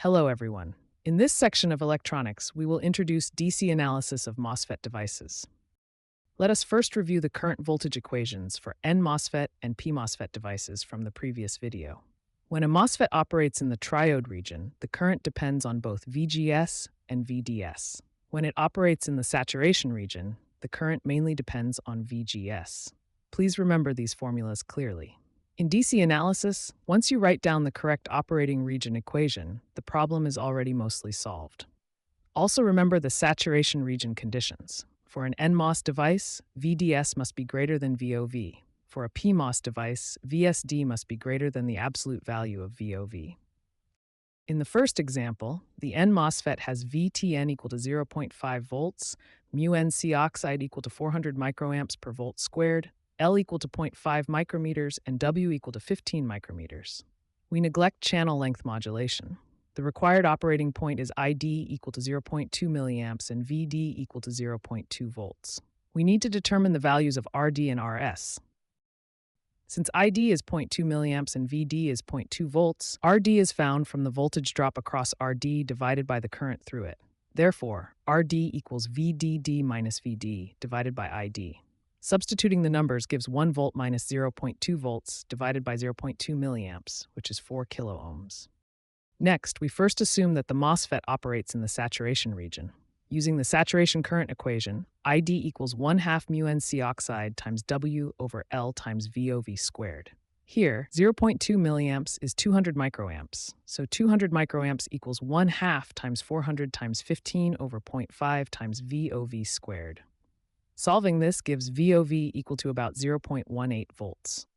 Hello, everyone. In this section of electronics, we will introduce DC analysis of MOSFET devices. Let us first review the current voltage equations for N MOSFET and P MOSFET devices from the previous video. When a MOSFET operates in the triode region, the current depends on both VGS and VDS. When it operates in the saturation region, the current mainly depends on VGS. Please remember these formulas clearly. In DC analysis, once you write down the correct operating region equation, the problem is already mostly solved. Also remember the saturation region conditions. For an NMOS device, VDS must be greater than VOV. For a PMOS device, VSD must be greater than the absolute value of VOV. In the first example, the N MOSFET has VTN equal to 0.5 volts, mu NC oxide equal to 400 microamps per volt squared, L equal to 0.5 micrometers, and W equal to 15 micrometers. We neglect channel length modulation. The required operating point is ID equal to 0.2 milliamps and VD equal to 0.2 volts. We need to determine the values of RD and RS. Since ID is 0.2 milliamps and VD is 0.2 volts, RD is found from the voltage drop across RD divided by the current through it. Therefore, RD equals VDD minus VD divided by ID. Substituting the numbers gives 1 volt minus 0.2 volts divided by 0.2 milliamps, which is 4 kiloohms. Next, we first assume that the MOSFET operates in the saturation region. Using the saturation current equation, ID equals 1/2 mu NC oxide times W over L times VOV squared. Here, 0.2 milliamps is 200 microamps, so 200 microamps equals 1/2 times 400 times 15 over 0.5 times VOV squared. Solving this gives VOV equal to about 0.18 volts.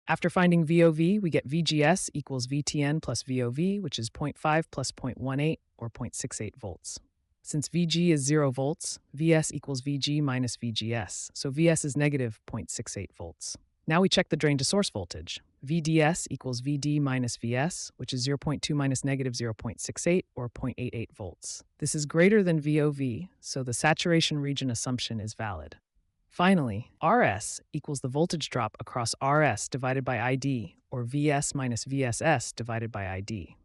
After finding VOV, we get VGS equals VTN plus VOV, which is 0.5 plus 0.18, or 0.68 volts. Since VG is 0 volts, VS equals VG minus VGS, so VS is negative 0.68 volts. Now we check the drain to source voltage. VDS equals VD minus VS, which is 0.2 minus negative 0.68, or 0.88 volts. This is greater than VOV, so the saturation region assumption is valid. Finally, RS equals the voltage drop across RS divided by ID, or VS minus VSS divided by ID.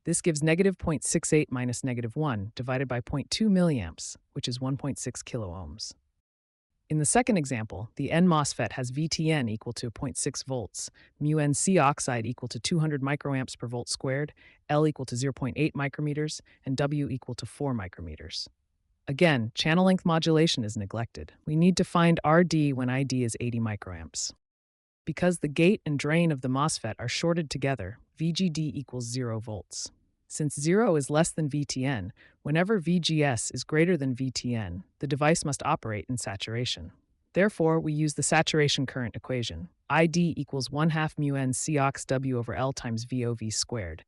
This gives negative 0.68 minus negative 1 divided by 0.2 milliamps, which is 1.6 kiloohms. In the second example, the N MOSFET has VTN equal to 0.6 volts, mu NC oxide equal to 200 microamps per volt squared, L equal to 0.8 micrometers, and W equal to 4 micrometers. Again, channel length modulation is neglected. We need to find RD when ID is 80 microamps. Because the gate and drain of the MOSFET are shorted together, VGD equals 0 volts. Since 0 is less than VTN, whenever VGS is greater than VTN, the device must operate in saturation. Therefore, we use the saturation current equation. ID equals 1/2 mu NC ox W over L times VOV squared.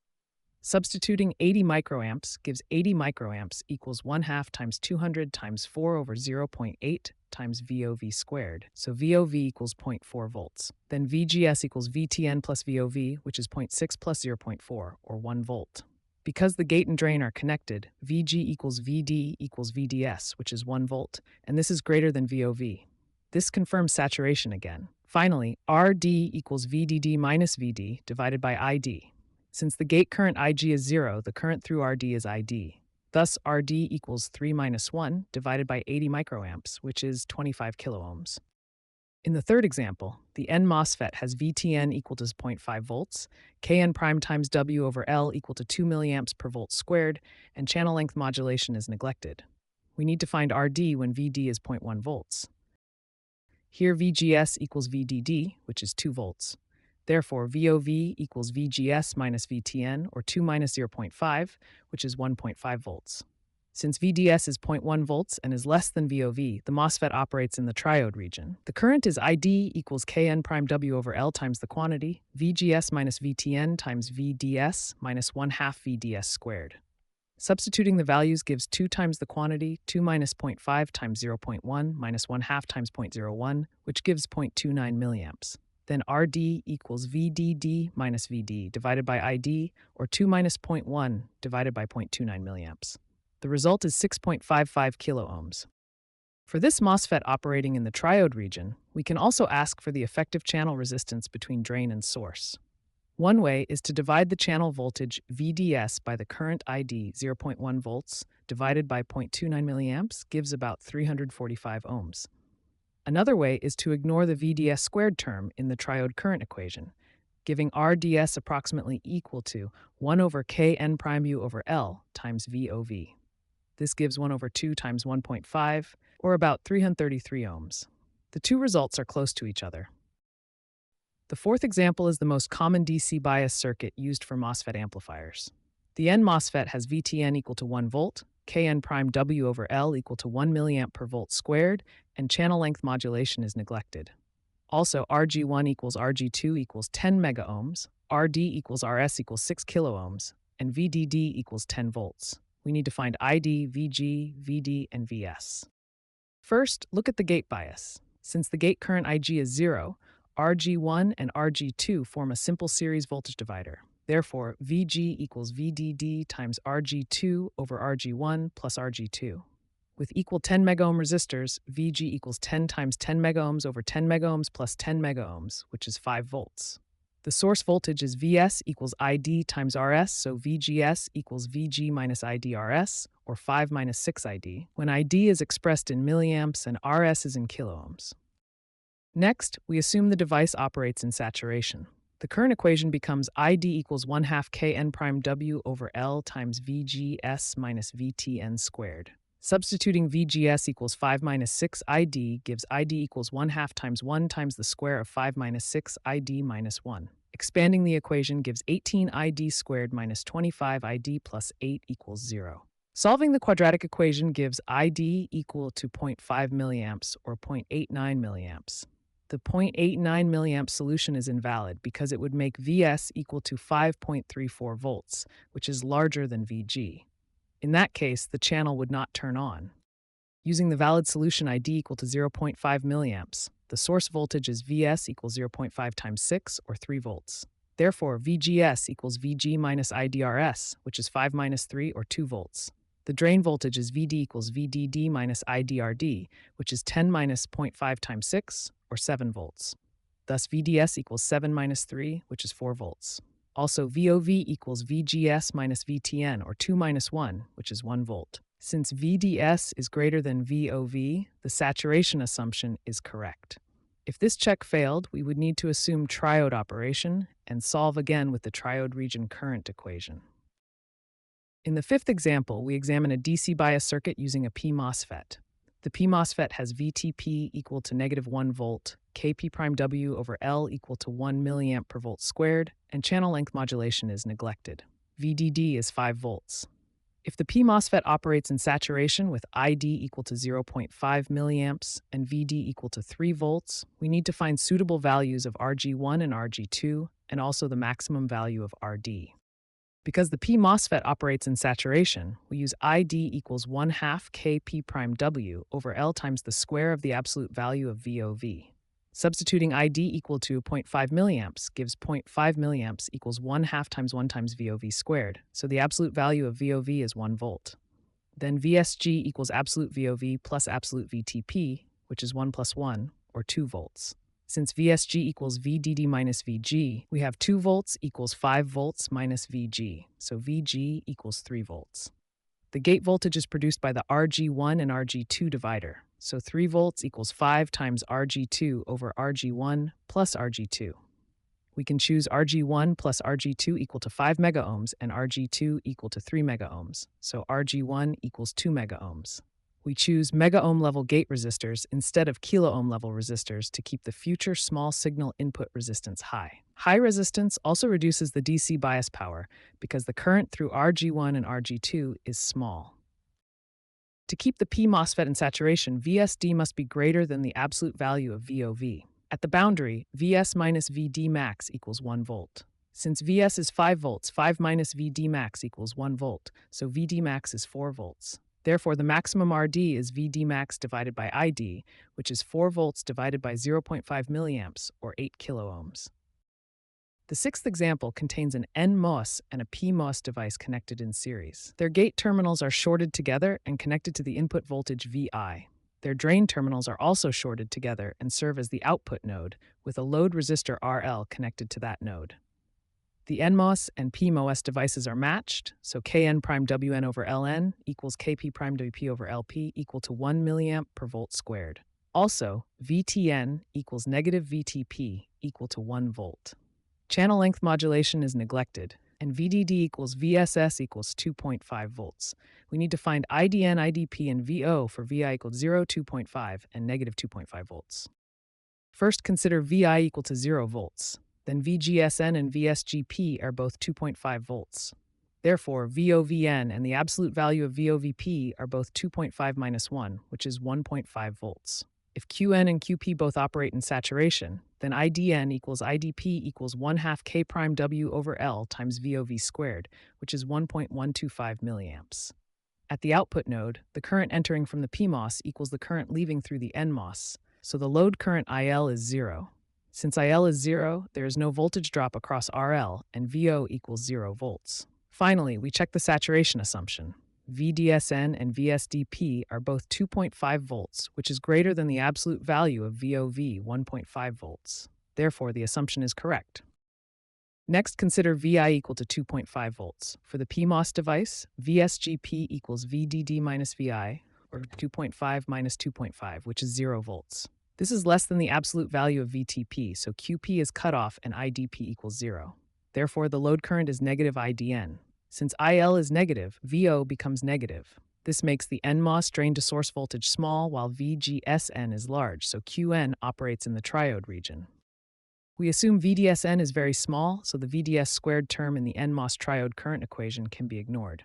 Substituting 80 microamps gives 80 microamps equals 1/2 times 200 times 4 over 0.8 times VOV squared, so VOV equals 0.4 volts. Then VGS equals VTN plus VOV, which is 0.6 plus 0.4, or 1 volt. Because the gate and drain are connected, VG equals VD equals VDS, which is 1 volt, and this is greater than VOV. This confirms saturation again. Finally, RD equals VDD minus VD divided by ID. Since the gate current IG is 0, the current through RD is ID. Thus, RD equals 3 minus 1 divided by 80 microamps, which is 25 kiloohms. In the third example, the N MOSFET has VTN equal to 0.5 volts, Kn prime times W over L equal to 2 milliamps per volt squared, and channel length modulation is neglected. We need to find RD when VD is 0.1 volts. Here VGS equals VDD, which is 2 volts. Therefore, VOV equals VGS minus VTN, or 2 minus 0.5, which is 1.5 volts. Since VDS is 0.1 volts and is less than VOV, the MOSFET operates in the triode region. The current is ID equals Kn prime W over L times the quantity, VGS minus VTN times VDS minus 1/2 VDS squared. Substituting the values gives 2 times the quantity, 2 minus 0.5 times 0.1 minus 1/2 times 0.01, which gives 0.29 milliamps. Then RD equals VDD minus VD divided by ID, or 2 minus 0.1 divided by 0.29 milliamps. The result is 6.55 kiloohms. For this MOSFET operating in the triode region, we can also ask for the effective channel resistance between drain and source. One way is to divide the channel voltage VDS by the current ID 0.1 volts divided by 0.29 milliamps gives about 345 ohms. Another way is to ignore the VDS squared term in the triode current equation, giving RDS approximately equal to 1 over Kn prime U over L times VOV. This gives 1 over 2 times 1.5, or about 333 ohms. The two results are close to each other. The fourth example is the most common DC bias circuit used for MOSFET amplifiers. The N MOSFET has VTN equal to 1 volt, Kn prime W over L equal to 1 milliamp per volt squared, and channel length modulation is neglected. Also, RG1 equals RG2 equals 10 megaohms, RD equals RS equals 6 kiloohms, and VDD equals 10 volts. We need to find ID, VG, VD, and VS. First, look at the gate bias. Since the gate current IG is 0, RG1 and RG2 form a simple series voltage divider. Therefore, VG equals VDD times RG2 over RG1 plus RG2. With equal 10 megaohm resistors, VG equals 10 times 10 megaohms over 10 megaohms plus 10 megaohms, which is 5 volts. The source voltage is Vs equals ID times Rs, so VGS equals VG minus ID Rs, or 5 minus 6 ID, when ID is expressed in milliamps and Rs is in kiloohms. Next, we assume the device operates in saturation. The current equation becomes ID equals 1/2 Kn prime W over L times VGS minus VTN squared. Substituting VGS equals 5 minus 6 ID gives ID equals 1/2 times 1 times the square of 5 minus 6 ID minus 1. Expanding the equation gives 18 ID squared minus 25 ID plus 8 equals 0. Solving the quadratic equation gives ID equal to 0.5 milliamps or 0.89 milliamps. The 0.89 milliamp solution is invalid because it would make Vs equal to 5.34 volts, which is larger than Vg. In that case, the channel would not turn on. Using the valid solution ID equal to 0.5 milliamps, the source voltage is Vs equals 0.5 times 6, or 3 volts. Therefore, VGS equals Vg minus IDRS, which is 5 minus 3, or 2 volts. The drain voltage is Vd equals VDD minus IDRD, which is 10 minus 0.5 times 6, or 7 volts. Thus, VDS equals 7 minus 3, which is 4 volts. Also, VOV equals VGS minus VTN, or 2 minus 1, which is 1 volt. Since VDS is greater than VOV, the saturation assumption is correct. If this check failed, we would need to assume triode operation and solve again with the triode region current equation. In the fifth example, we examine a DC bias circuit using a P MOSFET. The P MOSFET has VTP equal to -1 volt, Kp prime W over L equal to 1 milliamp per volt squared, and channel length modulation is neglected. VDD is 5 volts. If the P MOSFET operates in saturation with ID equal to 0.5 milliamps and VD equal to 3 volts, we need to find suitable values of RG1 and RG2, and also the maximum value of RD. Because the P MOSFET operates in saturation, we use ID equals 1/2 Kp prime W over L times the square of the absolute value of VOV. Substituting ID equal to 0.5 milliamps gives 0.5 milliamps equals 1/2 times 1 times VOV squared, so the absolute value of VOV is 1 volt. Then VSG equals absolute VOV plus absolute VTP, which is 1 plus 1, or 2 volts. Since VSG equals VDD minus VG, we have 2 volts equals 5 volts minus VG, so VG equals 3 volts. The gate voltage is produced by the RG1 and RG2 divider, so 3 volts equals 5 times RG2 over RG1 plus RG2. We can choose RG1 plus RG2 equal to 5 megaohms and RG2 equal to 3 megaohms, so RG1 equals 2 megaohms. We choose megaohm level gate resistors instead of kiloohm level resistors to keep the future small signal input resistance high. High resistance also reduces the DC bias power because the current through RG1 and RG2 is small. To keep the P MOSFET in saturation, VSD must be greater than the absolute value of VOV. At the boundary, Vs minus Vd max equals 1 volt. Since Vs is 5 volts, 5 minus Vd max equals 1 volt, so Vd max is 4 volts. Therefore, the maximum RD is Vd max divided by ID, which is 4 volts divided by 0.5 milliamps, or 8 kiloohms. The sixth example contains an NMOS and a PMOS device connected in series. Their gate terminals are shorted together and connected to the input voltage Vi. Their drain terminals are also shorted together and serve as the output node, with a load resistor RL connected to that node. The NMOS and PMOS devices are matched, so Kn prime Wn over Ln equals Kp prime Wp over Lp equal to 1 milliamp per volt squared. Also, Vtn equals negative Vtp equal to 1 volt. Channel length modulation is neglected, and VDD equals VSS equals 2.5 volts. We need to find IDN, IDP, and VO for Vi equals 0, 2.5, and negative 2.5 volts. First, consider Vi equal to 0 volts. Then VGSN and VSGP are both 2.5 volts. Therefore, VOVN and the absolute value of VOVP are both 2.5 minus 1, which is 1.5 volts. If Qn and Qp both operate in saturation, then IDN equals IDP equals 1/2 K prime W over L times VOV squared, which is 1.125 milliamps. At the output node, the current entering from the PMOS equals the current leaving through the NMOS, so the load current IL is 0. Since IL is 0, there is no voltage drop across RL, and VO equals 0 volts. Finally, we check the saturation assumption. VDSN and VSDP are both 2.5 volts, which is greater than the absolute value of VOV, 1.5 volts. Therefore, the assumption is correct. Next, consider Vi equal to 2.5 volts. For the PMOS device, VSGP equals VDD minus Vi, or 2.5 minus 2.5, which is 0 volts. This is less than the absolute value of VTP, so QP is cut off and IDP equals 0. Therefore, the load current is negative IDN. Since IL is negative, VO becomes negative. This makes the NMOS drain to source voltage small while VGSN is large, so Qn operates in the triode region. We assume VDSN is very small, so the VDS squared term in the NMOS triode current equation can be ignored.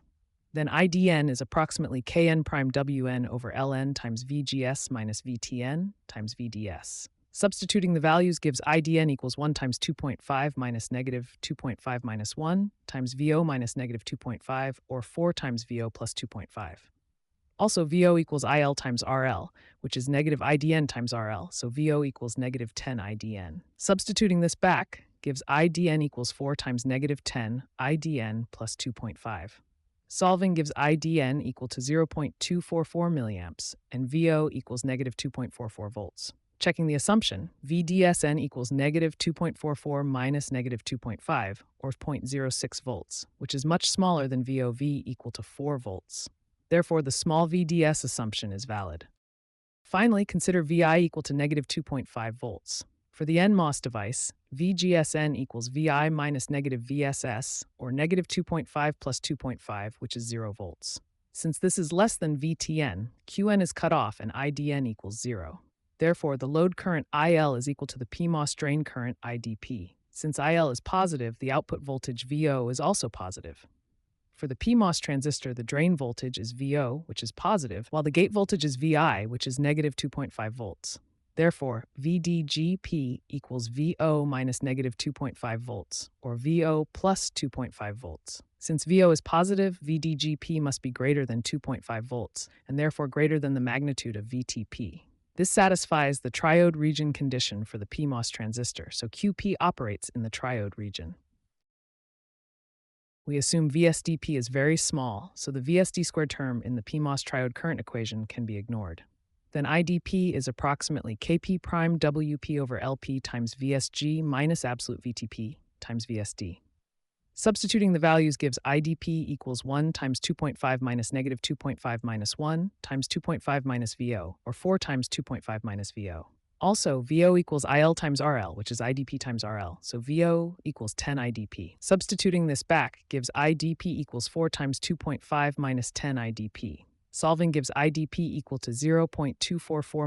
Then IDN is approximately Kn prime Wn over Ln times VGS minus Vtn times VDS. Substituting the values gives IDN equals 1 times 2.5 minus negative 2.5 minus 1 times VO minus negative 2.5, or 4 times VO plus 2.5. Also, VO equals IL times RL, which is negative IDN times RL, so VO equals negative 10 IDN. Substituting this back gives IDN equals 4 times negative 10 IDN plus 2.5. Solving gives IDN equal to 0.244 milliamps, and VO equals negative 2.44 volts. Checking the assumption, VDSN equals negative 2.44 minus negative 2.5, or 0.06 volts, which is much smaller than VOV equal to 4 volts. Therefore, the small VDS assumption is valid. Finally, consider VI equal to negative 2.5 volts. For the NMOS device, VGSN equals VI minus negative VSS, or negative 2.5 plus 2.5, which is 0 volts. Since this is less than VTN, Qn is cut off and IDN equals 0. Therefore, the load current IL is equal to the PMOS drain current IDP. Since IL is positive, the output voltage VO is also positive. For the PMOS transistor, the drain voltage is VO, which is positive, while the gate voltage is VI, which is negative 2.5 volts. Therefore, VDGP equals VO minus negative 2.5 volts, or VO plus 2.5 volts. Since VO is positive, VDGP must be greater than 2.5 volts, and therefore greater than the magnitude of VTP. This satisfies the triode region condition for the PMOS transistor, so QP operates in the triode region. We assume VSDP is very small, so the VSD squared term in the PMOS triode current equation can be ignored. Then IDP is approximately Kp prime Wp over Lp times VSG minus absolute VTP times VSD. Substituting the values gives IDP equals 1 times 2.5 minus negative 2.5 minus 1 times 2.5 minus VO, or 4 times 2.5 minus VO. Also, VO equals IL times RL, which is IDP times RL, so VO equals 10 IDP. Substituting this back gives IDP equals 4 times 2.5 minus 10 IDP. Solving gives IDP equal to 0.244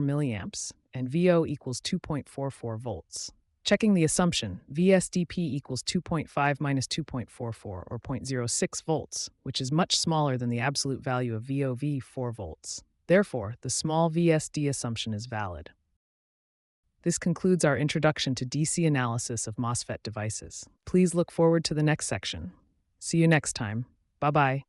milliamps, and VO equals 2.44 volts. Checking the assumption, VSDP equals 2.5 minus 2.44, or 0.06 volts, which is much smaller than the absolute value of VOV, 4 volts. Therefore, the small VSD assumption is valid. This concludes our introduction to DC analysis of MOSFET devices. Please look forward to the next section. See you next time. Bye-bye.